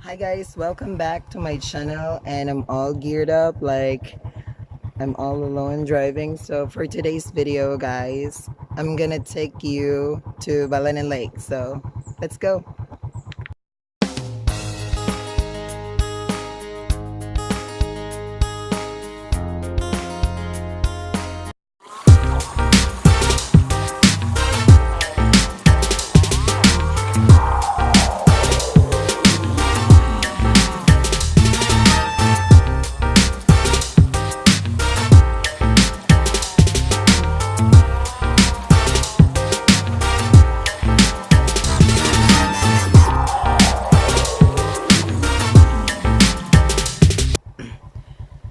Hi guys, welcome back to my channel and I'm all geared up like I'm all alone driving. So for today's video guys, I'm gonna take you to Balanan Lake. So let's go.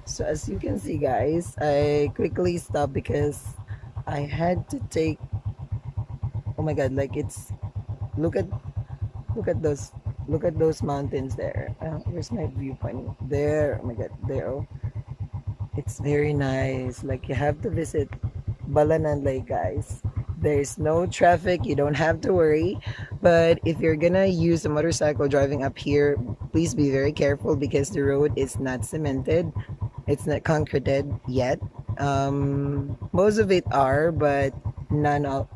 So as you can see guys, I quickly stopped because I had to take, oh my god, like it's, look at look at those look at those mountains there. Where's my viewpoint? There, oh my god, there. Oh, it's very nice. Like you have to visit Balanan Lake, guys. There's no traffic, you don't have to worry. But if you're gonna use a motorcycle driving up here, please be very careful because the road is not cemented. It's not concreted yet. Most of it are, but none of.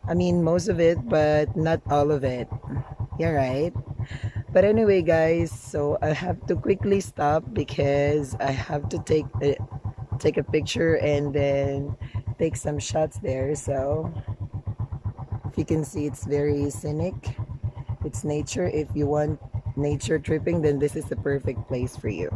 I mean, most of it, but not all of it. Yeah, right. But anyway, guys, so I have to quickly stop because I have to take a picture and then take some shots there. So if you can see, it's very scenic. It's nature. If you want nature tripping, then this is the perfect place for you.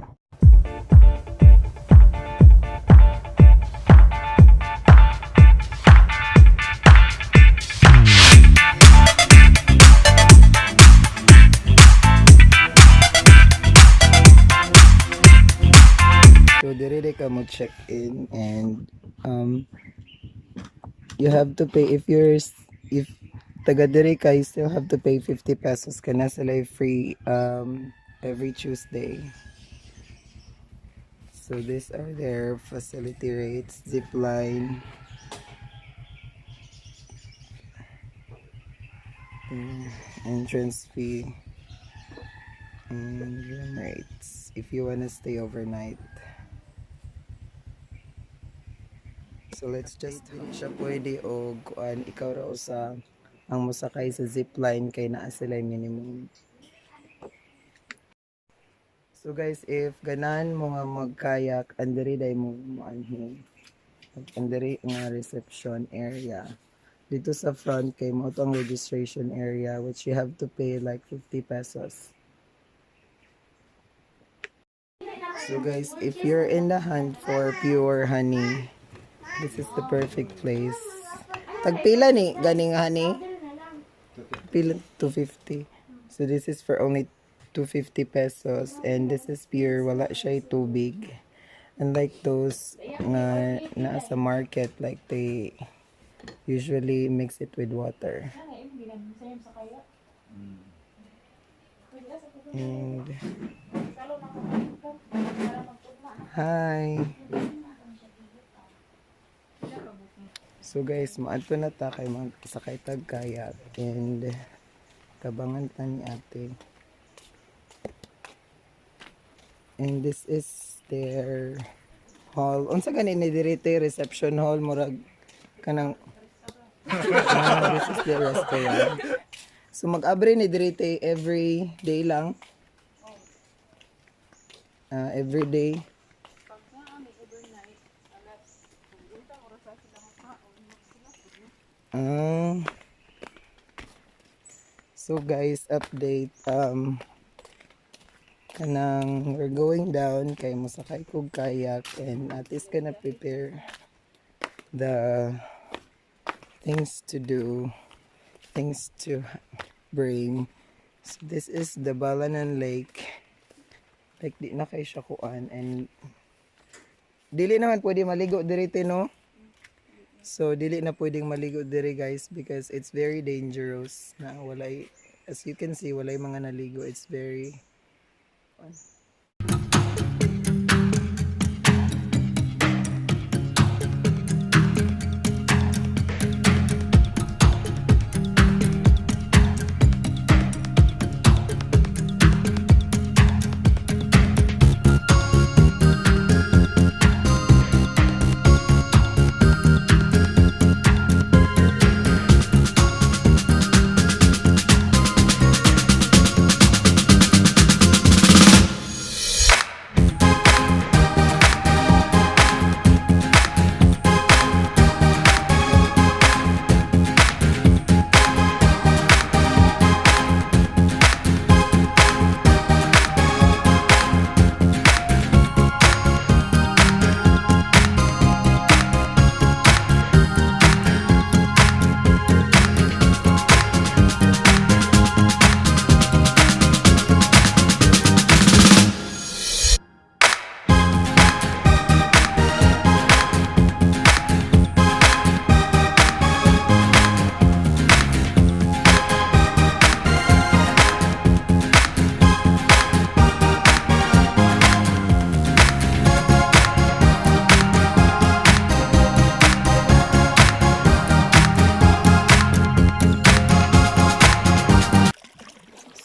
So dire ka mo check in and you have to pay if taga dire ka, you still have to pay 50 pesos kana sila free every Tuesday. So these are their facility rates, zip line, entrance fee, and room rates if you wanna stay overnight. So let's just siya pwede o kuan ikaw raw sa ang musakay sa zip line kay naa sila minimum. So guys, if ganan mo nga mag-kayak, andiri day mo anhi. Andiri nga reception area. Dito sa front kay mo ang registration area which you have to pay like 50 pesos. So guys, if you're in the hunt for pure honey, this is the perfect place. Tagpila ni ganing honey? Pila 250. So this is for only 250 pesos and this is pure, wala siya tubig. Unlike those nga na sa market, like they usually mix it with water. And hi. So guys, maadto na ta kay magsakay tag kayak and tabangan ta ni ate. And this is their hall. Unsa gani ni dirite reception hall murag kanang this is the restaurant. So mag-abre ni dirite every day lang. Every day. So guys, update kanang we're going down kay mosakay kog kayak and at least gonna prepare the things to do, things to bring. So this is the Balanan Lake. Like di na kay siya kuan and dili naman pwede maligo diri no. So dili na pwedeng maligo diri guys because it's very dangerous na walay, as you can see, walay mga naligo. It's very fun.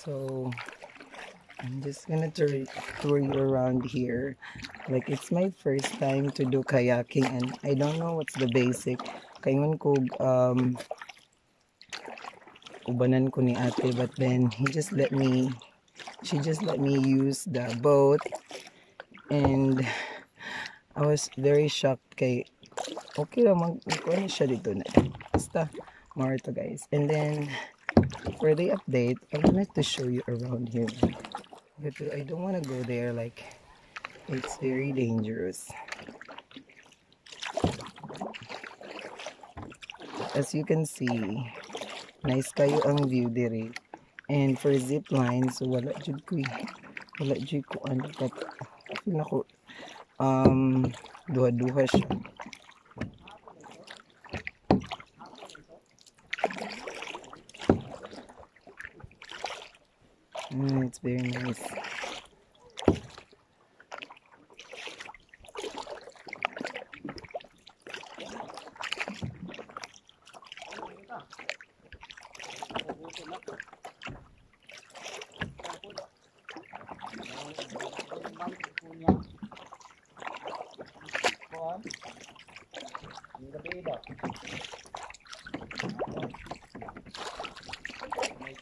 So I'm just gonna tour you around here. Like it's my first time to do kayaking and I don't know what's the basic. Kaingon ko ubanan ko ni ate but then she just let me use the boat and I was very shocked kay okay lang ano siya dito na. Basta more to guys. And then for the update, I wanted to show you around here. But I don't want to go there, like it's very dangerous. As you can see, nice kayo ang view dire. And for zip lines, so wala jud ko ano kat nako duha-duha siya. It's very nice.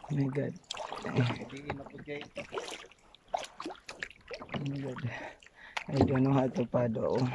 Oh my god. Oh my god. I don't know how to paddle.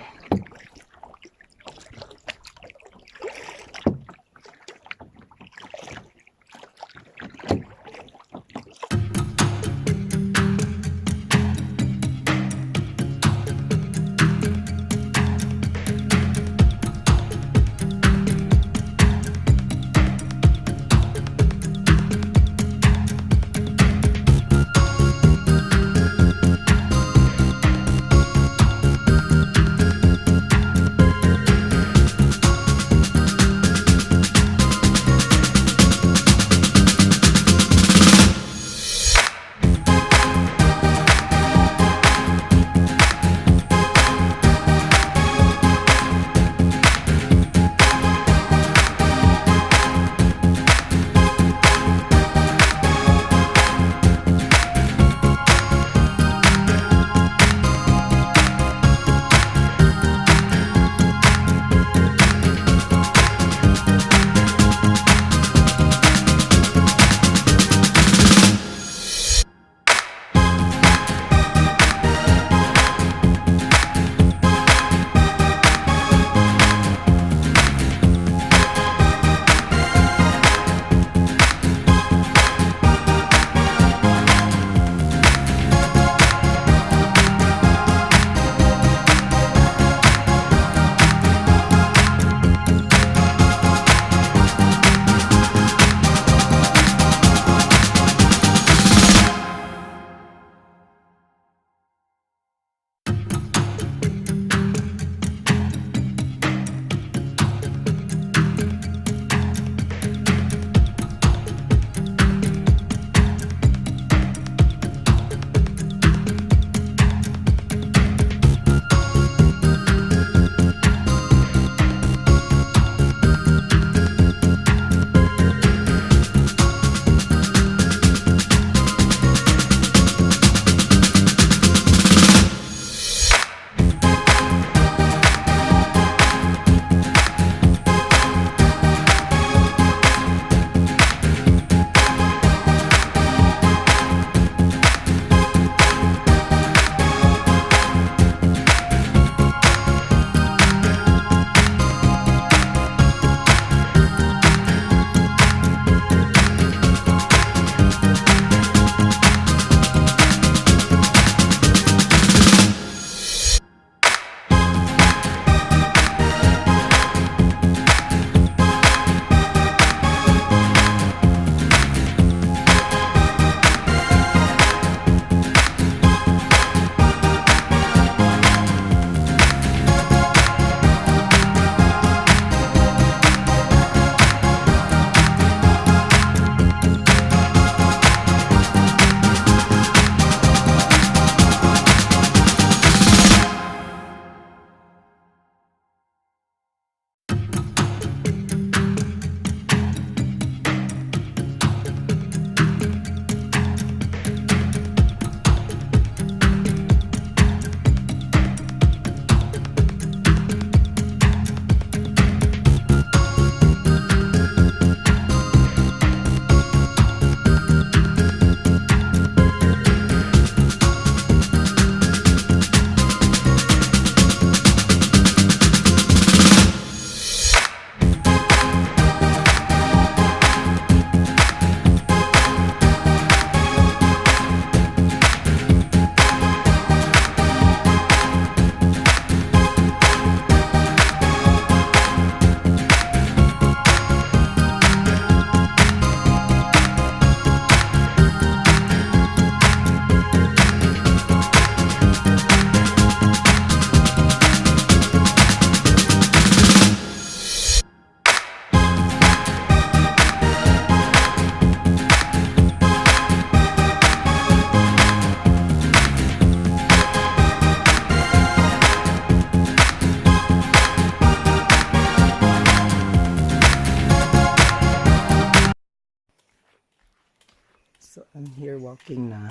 walking na.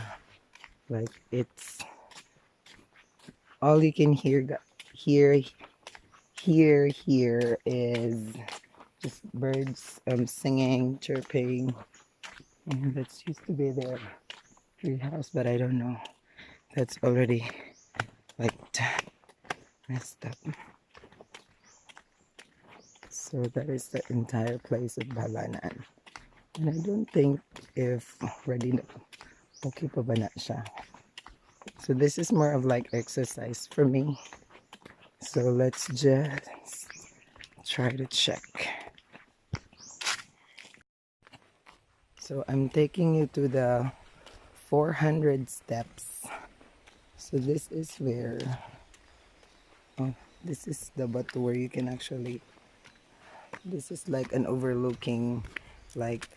Like it's all you can hear here is just birds singing, chirping. And that's used to be their tree house, but I don't know. That's already like messed up. So that is the entire place of Balanan. And I don't think if ready na okay pa ba na siya. So this is more of like exercise for me. So let's just try to check. So I'm taking you to the 400 steps. So this is where, oh, this is the but where you can actually, this is like an overlooking, like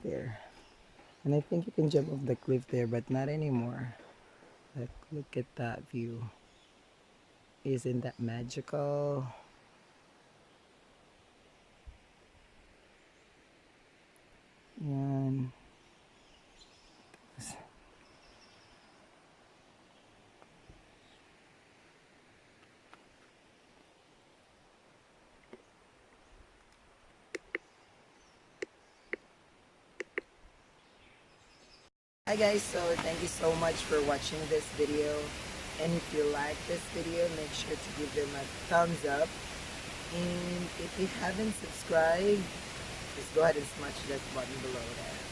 there. And I think you can jump off the cliff there, but not anymore. Like, look at that view. Isn't that magical? Yan. Hi guys, so thank you so much for watching this video. And if you like this video, make sure to give them a thumbs up. And if you haven't subscribed, just go ahead and smash that button below there.